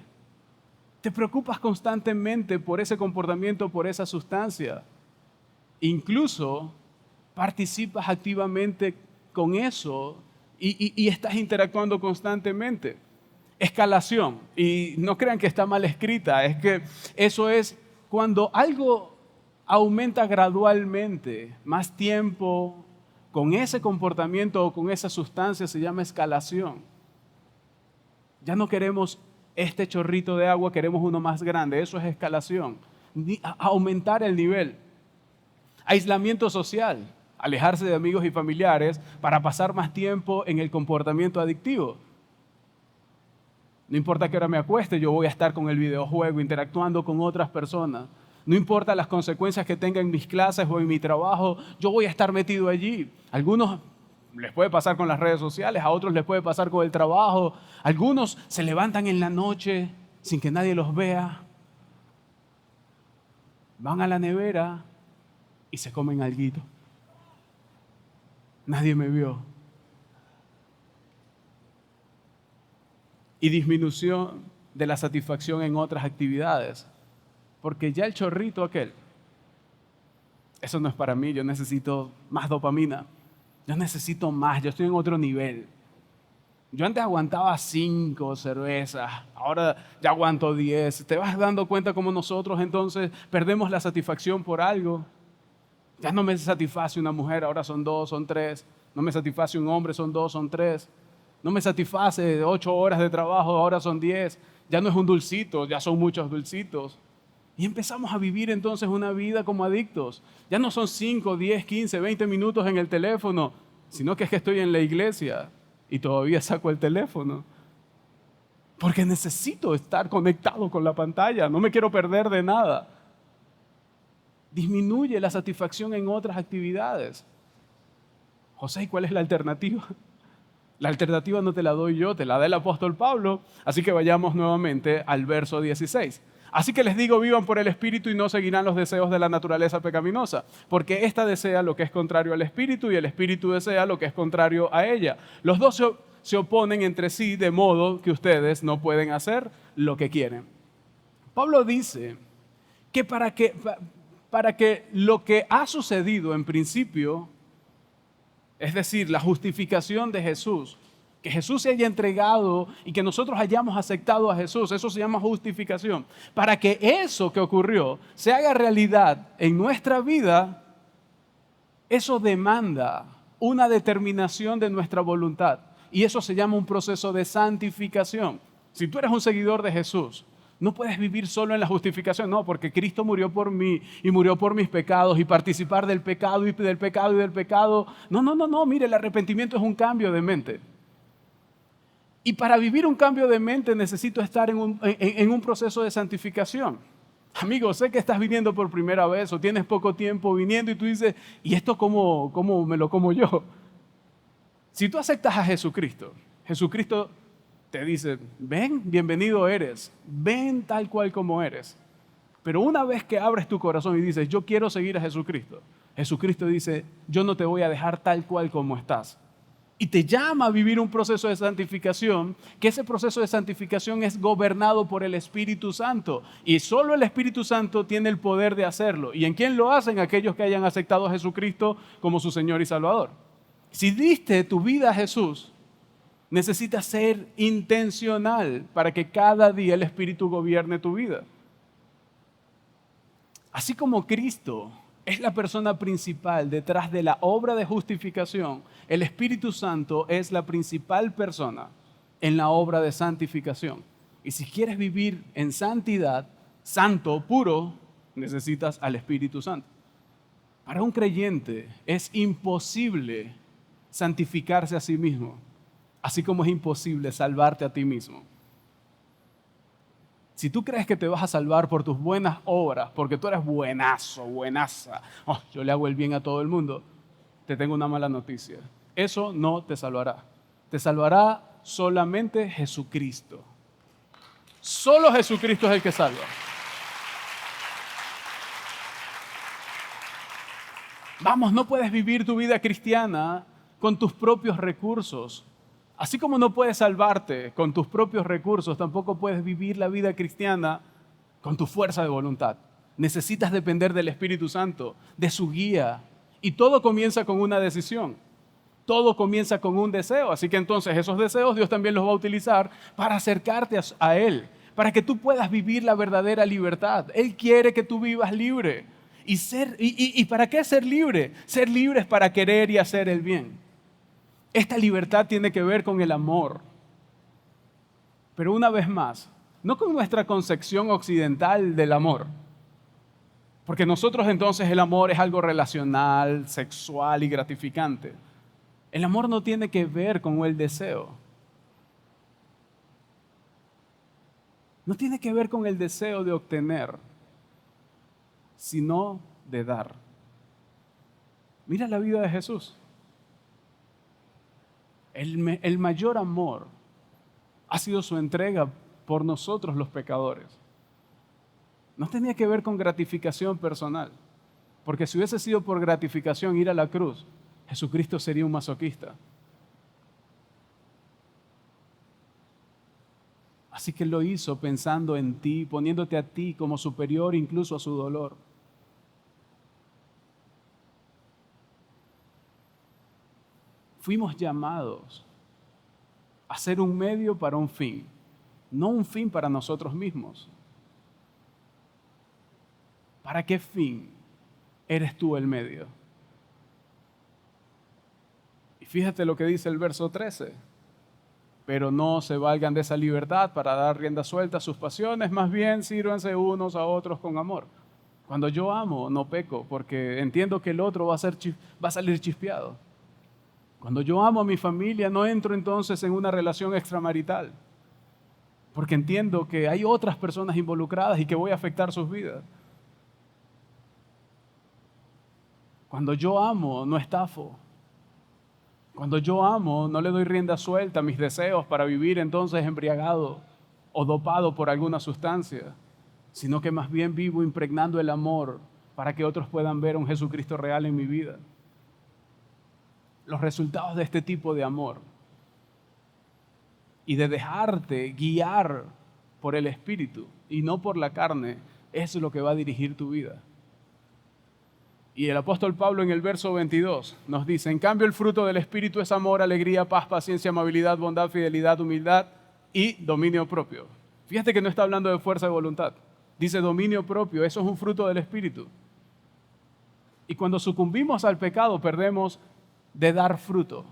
Te preocupas constantemente por ese comportamiento, por esa sustancia. Incluso participas activamente con eso y estás interactuando constantemente. Escalación. Y no crean que está mal escrita, es que eso es cuando algo aumenta gradualmente, más tiempo, con ese comportamiento o con esa sustancia se llama escalación. Ya no queremos este chorrito de agua, queremos uno más grande, eso es escalación. Aumentar el nivel. Aislamiento social, alejarse de amigos y familiares para pasar más tiempo en el comportamiento adictivo. No importa qué hora me acueste, yo voy a estar con el videojuego, interactuando con otras personas. No importa las consecuencias que tenga en mis clases o en mi trabajo, yo voy a estar metido allí. A algunos les puede pasar con las redes sociales, a otros les puede pasar con el trabajo. Algunos se levantan en la noche sin que nadie los vea. Van a la nevera y se comen alguito. Nadie me vio. Y disminución de la satisfacción en otras actividades. Porque ya el chorrito aquel, eso no es para mí, yo necesito más dopamina. Yo necesito más, yo estoy en otro nivel. Yo antes aguantaba 5 cervezas, ahora ya aguanto 10. ¿Te vas dando cuenta cómo nosotros entonces perdemos la satisfacción por algo? Ya no me satisface una mujer, ahora son 2, son 3. No me satisface un hombre, son 2, son 3. No me satisface 8 horas de trabajo, ahora son 10. Ya no es un dulcito, ya son muchos dulcitos. Y empezamos a vivir entonces una vida como adictos. Ya no son 5, 10, 15, 20 minutos en el teléfono, sino que es que estoy en la iglesia y todavía saco el teléfono. Porque necesito estar conectado con la pantalla, no me quiero perder de nada. Disminuye la satisfacción en otras actividades. José, ¿y cuál es la alternativa? La alternativa no te la doy yo, te la da el apóstol Pablo. Así que vayamos nuevamente al verso 16. Así que les digo, vivan por el Espíritu y no seguirán los deseos de la naturaleza pecaminosa, porque ésta desea lo que es contrario al Espíritu y el Espíritu desea lo que es contrario a ella. Los dos se oponen entre sí de modo que ustedes no pueden hacer lo que quieren. Pablo dice que para que lo que ha sucedido en principio, es decir, la justificación de Jesús, que Jesús se haya entregado y que nosotros hayamos aceptado a Jesús, eso se llama justificación. Para que eso que ocurrió se haga realidad en nuestra vida, eso demanda una determinación de nuestra voluntad. Y eso se llama un proceso de santificación. Si tú eres un seguidor de Jesús, no puedes vivir solo en la justificación, no, porque Cristo murió por mí y murió por mis pecados y participar del pecado y del pecado y del pecado. No, mire, el arrepentimiento es un cambio de mente. Y para vivir un cambio de mente necesito estar en un proceso de santificación. Amigo, sé que estás viniendo por primera vez o tienes poco tiempo viniendo y tú dices, ¿y esto cómo me lo como yo? Si tú aceptas a Jesucristo, Jesucristo te dice, ven, bienvenido eres, ven tal cual como eres. Pero una vez que abres tu corazón y dices, yo quiero seguir a Jesucristo, Jesucristo dice, yo no te voy a dejar tal cual como estás. Y te llama a vivir un proceso de santificación, que ese proceso de santificación es gobernado por el Espíritu Santo. Y solo el Espíritu Santo tiene el poder de hacerlo. ¿Y en quién lo hacen? Aquellos que hayan aceptado a Jesucristo como su Señor y Salvador. Si diste tu vida a Jesús, necesitas ser intencional para que cada día el Espíritu gobierne tu vida. Así como Cristo es la persona principal detrás de la obra de justificación, el Espíritu Santo es la principal persona en la obra de santificación. Y si quieres vivir en santidad, santo, puro, necesitas al Espíritu Santo. Para un creyente es imposible santificarse a sí mismo, así como es imposible salvarte a ti mismo. Si tú crees que te vas a salvar por tus buenas obras, porque tú eres buenazo, buenaza, yo le hago el bien a todo el mundo, te tengo una mala noticia. Eso no te salvará. Te salvará solamente Jesucristo. Solo Jesucristo es el que salva. Vamos, no puedes vivir tu vida cristiana con tus propios recursos. Así como no puedes salvarte con tus propios recursos, tampoco puedes vivir la vida cristiana con tu fuerza de voluntad. Necesitas depender del Espíritu Santo, de su guía. Y todo comienza con una decisión. Todo comienza con un deseo. Así que entonces esos deseos Dios también los va a utilizar para acercarte a Él, para que tú puedas vivir la verdadera libertad. Él quiere que tú vivas libre. ¿Y para qué ser libre? Ser libre es para querer y hacer el bien. Esta libertad tiene que ver con el amor. Pero una vez más, no con nuestra concepción occidental del amor. Porque nosotros entonces el amor es algo relacional, sexual y gratificante. El amor no tiene que ver con el deseo. No tiene que ver con el deseo de obtener, sino de dar. Mira la vida de Jesús. El mayor amor ha sido su entrega por nosotros los pecadores. No tenía que ver con gratificación personal, porque si hubiese sido por gratificación ir a la cruz, Jesucristo sería un masoquista. Así que lo hizo pensando en ti, poniéndote a ti como superior incluso a su dolor. Fuimos llamados a ser un medio para un fin, no un fin para nosotros mismos. ¿Para qué fin eres tú el medio? Y fíjate lo que dice el verso 13. Pero no se valgan de esa libertad para dar rienda suelta a sus pasiones, más bien sírvanse unos a otros con amor. Cuando yo amo, no peco, porque entiendo que el otro va a salir chispeado. Cuando yo amo a mi familia, no entro entonces en una relación extramarital, porque entiendo que hay otras personas involucradas y que voy a afectar sus vidas. Cuando yo amo, no estafo. Cuando yo amo, no le doy rienda suelta a mis deseos para vivir entonces embriagado o dopado por alguna sustancia, sino que más bien vivo impregnando el amor para que otros puedan ver un Jesucristo real en mi vida. Los resultados de este tipo de amor y de dejarte guiar por el Espíritu y no por la carne, eso es lo que va a dirigir tu vida. Y el apóstol Pablo en el verso 22 nos dice, en cambio el fruto del Espíritu es amor, alegría, paz, paciencia, amabilidad, bondad, fidelidad, humildad y dominio propio. Fíjate que no está hablando de fuerza de voluntad. Dice dominio propio, eso es un fruto del Espíritu. Y cuando sucumbimos al pecado perdemos de dar fruto.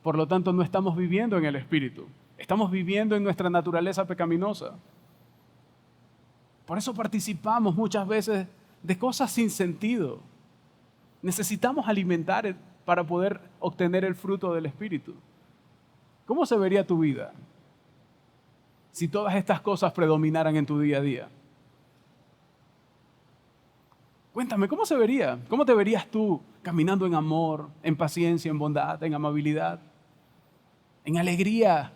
Por lo tanto, no estamos viviendo en el Espíritu. Estamos viviendo en nuestra naturaleza pecaminosa. Por eso participamos muchas veces de cosas sin sentido. Necesitamos alimentar para poder obtener el fruto del Espíritu. ¿Cómo se vería tu vida si todas estas cosas predominaran en tu día a día? Cuéntame, ¿cómo se vería? ¿Cómo te verías tú caminando en amor, en paciencia, en bondad, en amabilidad, en alegría?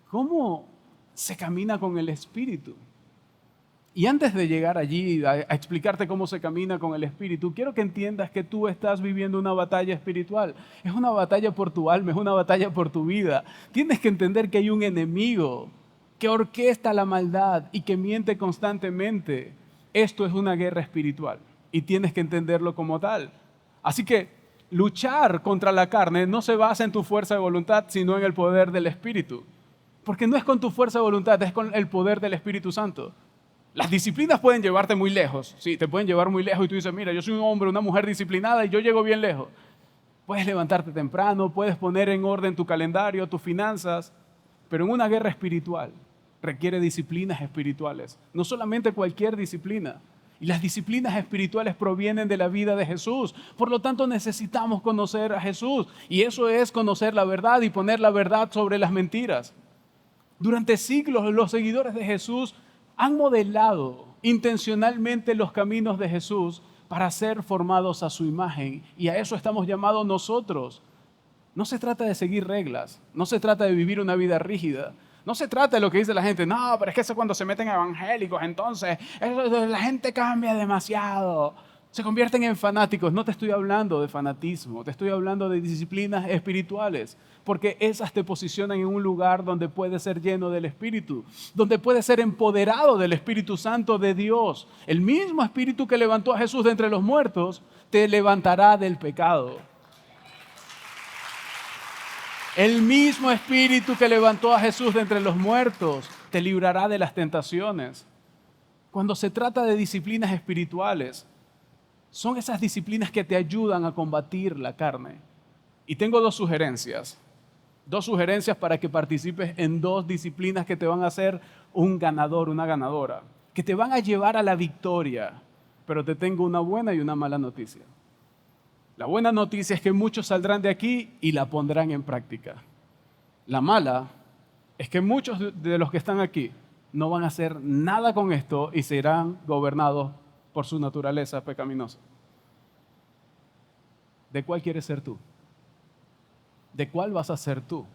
¿Cómo se camina con el Espíritu? Y antes de llegar allí a explicarte cómo se camina con el Espíritu, quiero que entiendas que tú estás viviendo una batalla espiritual. Es una batalla por tu alma, es una batalla por tu vida. Tienes que entender que hay un enemigo que orquesta la maldad y que miente constantemente. Esto es una guerra espiritual y tienes que entenderlo como tal. Así que luchar contra la carne no se basa en tu fuerza de voluntad, sino en el poder del Espíritu. Porque no es con tu fuerza de voluntad, es con el poder del Espíritu Santo. Las disciplinas pueden llevarte muy lejos, sí, te pueden llevar muy lejos y tú dices, mira, yo soy un hombre, una mujer disciplinada y yo llego bien lejos. Puedes levantarte temprano, puedes poner en orden tu calendario, tus finanzas, pero en una guerra espiritual requiere disciplinas espirituales, no solamente cualquier disciplina. Y las disciplinas espirituales provienen de la vida de Jesús. Por lo tanto, necesitamos conocer a Jesús. Y eso es conocer la verdad y poner la verdad sobre las mentiras. Durante siglos, los seguidores de Jesús han modelado intencionalmente los caminos de Jesús para ser formados a su imagen. Y a eso estamos llamados nosotros. No se trata de seguir reglas, no se trata de vivir una vida rígida. No se trata de lo que dice la gente, no, pero es que eso cuando se meten evangélicos, entonces la gente cambia demasiado, se convierten en fanáticos. No te estoy hablando de fanatismo, te estoy hablando de disciplinas espirituales, porque esas te posicionan en un lugar donde puedes ser lleno del Espíritu, donde puedes ser empoderado del Espíritu Santo de Dios. El mismo Espíritu que levantó a Jesús de entre los muertos, te levantará del pecado. El mismo Espíritu que levantó a Jesús de entre los muertos te librará de las tentaciones. Cuando se trata de disciplinas espirituales, son esas disciplinas que te ayudan a combatir la carne. Y tengo dos sugerencias para que participes en dos disciplinas que te van a hacer un ganador, una ganadora, que te van a llevar a la victoria. Pero te tengo una buena y una mala noticia. La buena noticia es que muchos saldrán de aquí y la pondrán en práctica. La mala es que muchos de los que están aquí no van a hacer nada con esto y serán gobernados por su naturaleza pecaminosa. ¿De cuál quieres ser tú? ¿De cuál vas a ser tú?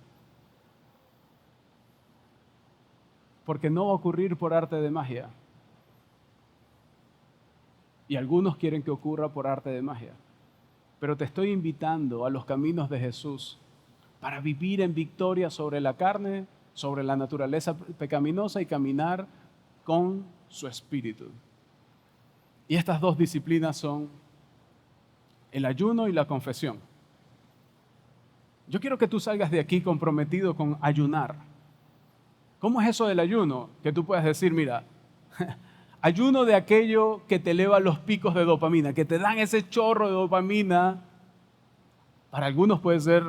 Porque no va a ocurrir por arte de magia. Y algunos quieren que ocurra por arte de magia. Pero te estoy invitando a los caminos de Jesús para vivir en victoria sobre la carne, sobre la naturaleza pecaminosa y caminar con su espíritu. Y estas dos disciplinas son el ayuno y la confesión. Yo quiero que tú salgas de aquí comprometido con ayunar. ¿Cómo es eso del ayuno? Que tú puedas decir, mira, ayuno de aquello que te eleva los picos de dopamina, que te dan ese chorro de dopamina. Para algunos puede ser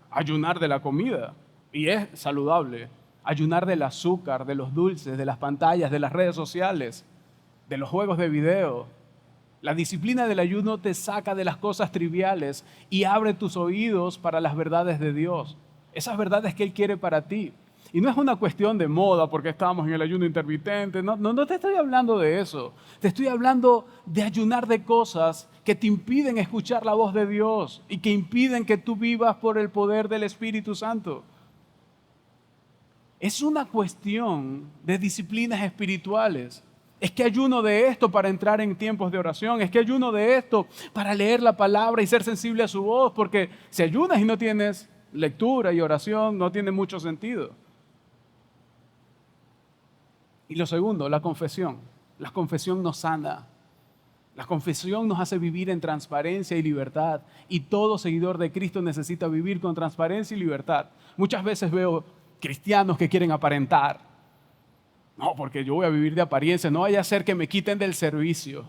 ayunar de la comida, y es saludable. Ayunar del azúcar, de los dulces, de las pantallas, de las redes sociales, de los juegos de video. La disciplina del ayuno te saca de las cosas triviales y abre tus oídos para las verdades de Dios. Esas verdades que Él quiere para ti. Y no es una cuestión de moda porque estamos en el ayuno intermitente. No te estoy hablando de eso. Te estoy hablando de ayunar de cosas que te impiden escuchar la voz de Dios y que impiden que tú vivas por el poder del Espíritu Santo. Es una cuestión de disciplinas espirituales. Es que ayuno de esto para entrar en tiempos de oración. Es que ayuno de esto para leer la palabra y ser sensible a su voz. Porque si ayunas y no tienes lectura y oración, no tiene mucho sentido. Y lo segundo, la confesión. La confesión nos sana. La confesión nos hace vivir en transparencia y libertad. Y todo seguidor de Cristo necesita vivir con transparencia y libertad. Muchas veces veo cristianos que quieren aparentar. No, porque yo voy a vivir de apariencia. No vaya a ser que me quiten del servicio.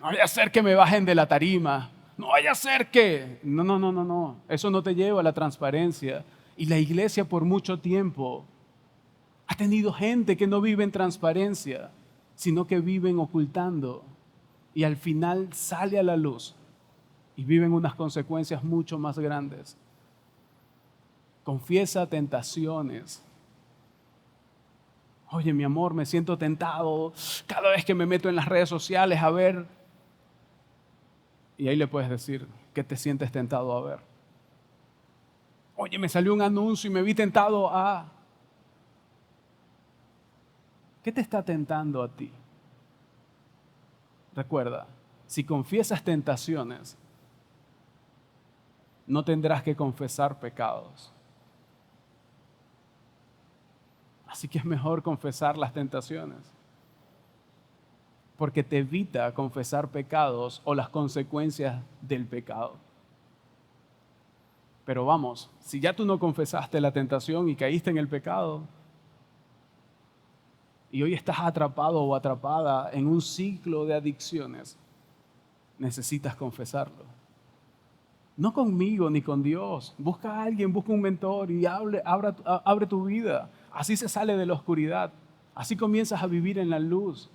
No vaya a ser que me bajen de la tarima. No vaya a ser que... No. Eso no te lleva a la transparencia. Y la iglesia por mucho tiempo ha tenido gente que no vive en transparencia, sino que viven ocultando. Y al final sale a la luz y viven unas consecuencias mucho más grandes. Confiesa tentaciones. Oye, mi amor, me siento tentado cada vez que me meto en las redes sociales a ver. Y ahí le puedes decir que te sientes tentado a ver. Oye, me salió un anuncio y me vi tentado a... ¿Qué te está tentando a ti? Recuerda, si confiesas tentaciones, no tendrás que confesar pecados. Así que es mejor confesar las tentaciones, porque te evita confesar pecados o las consecuencias del pecado. Pero vamos, si ya tú no confesaste la tentación y caíste en el pecado, y hoy estás atrapado o atrapada en un ciclo de adicciones, necesitas confesarlo. No conmigo ni con Dios. Busca a alguien, busca un mentor y abre tu vida. Así se sale de la oscuridad. Así comienzas a vivir en la luz.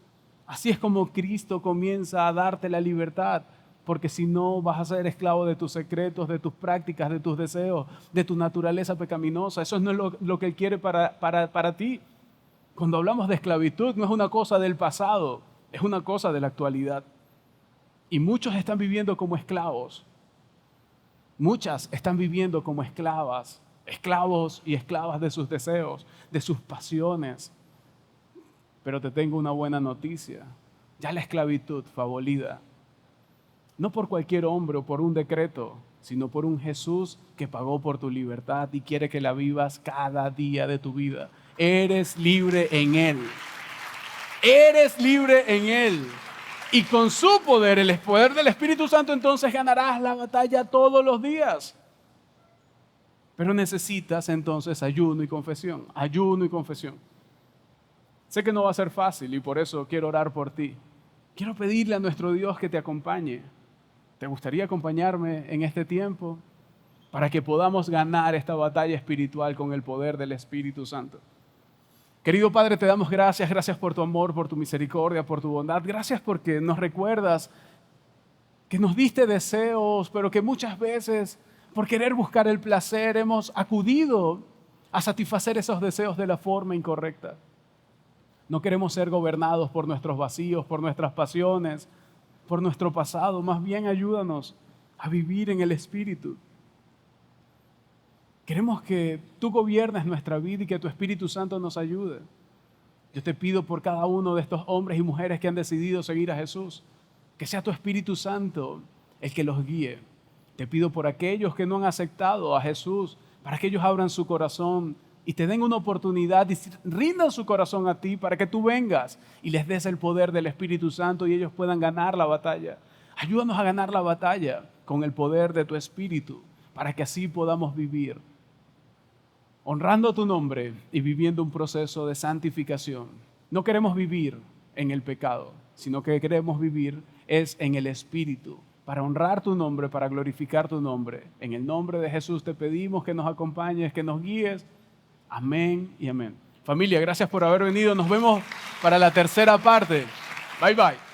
Así es como Cristo comienza a darte la libertad. Porque si no, vas a ser esclavo de tus secretos, de tus prácticas, de tus deseos, de tu naturaleza pecaminosa. Eso no es lo que Él quiere para ti. Cuando hablamos de esclavitud, no es una cosa del pasado, es una cosa de la actualidad. Y muchos están viviendo como esclavos. Muchas están viviendo como esclavas, esclavos y esclavas de sus deseos, de sus pasiones. Pero te tengo una buena noticia. Ya la esclavitud fue abolida. No por cualquier hombre o por un decreto, sino por un Jesús que pagó por tu libertad y quiere que la vivas cada día de tu vida. Eres libre en Él. Eres libre en Él. Y con su poder, el poder del Espíritu Santo, entonces ganarás la batalla todos los días. Pero necesitas entonces ayuno y confesión. Ayuno y confesión. Sé que no va a ser fácil y por eso quiero orar por ti. Quiero pedirle a nuestro Dios que te acompañe. ¿Te gustaría acompañarme en este tiempo? Para que podamos ganar esta batalla espiritual con el poder del Espíritu Santo. Querido Padre, te damos gracias. Gracias por tu amor, por tu misericordia, por tu bondad. Gracias porque nos recuerdas que nos diste deseos, pero que muchas veces por querer buscar el placer hemos acudido a satisfacer esos deseos de la forma incorrecta. No queremos ser gobernados por nuestros vacíos, por nuestras pasiones, por nuestro pasado. Más bien ayúdanos a vivir en el Espíritu. Queremos que tú gobiernes nuestra vida y que tu Espíritu Santo nos ayude. Yo te pido por cada uno de estos hombres y mujeres que han decidido seguir a Jesús, que sea tu Espíritu Santo el que los guíe. Te pido por aquellos que no han aceptado a Jesús, para que ellos abran su corazón y te den una oportunidad y rindan su corazón a ti para que tú vengas y les des el poder del Espíritu Santo y ellos puedan ganar la batalla. Ayúdanos a ganar la batalla con el poder de tu Espíritu para que así podamos vivir honrando tu nombre y viviendo un proceso de santificación. No queremos vivir en el pecado, sino que queremos vivir es en el Espíritu, para honrar tu nombre, para glorificar tu nombre. En el nombre de Jesús te pedimos que nos acompañes, que nos guíes. Amén y amén. Familia, gracias por haber venido. Nos vemos para la tercera parte. Bye, bye.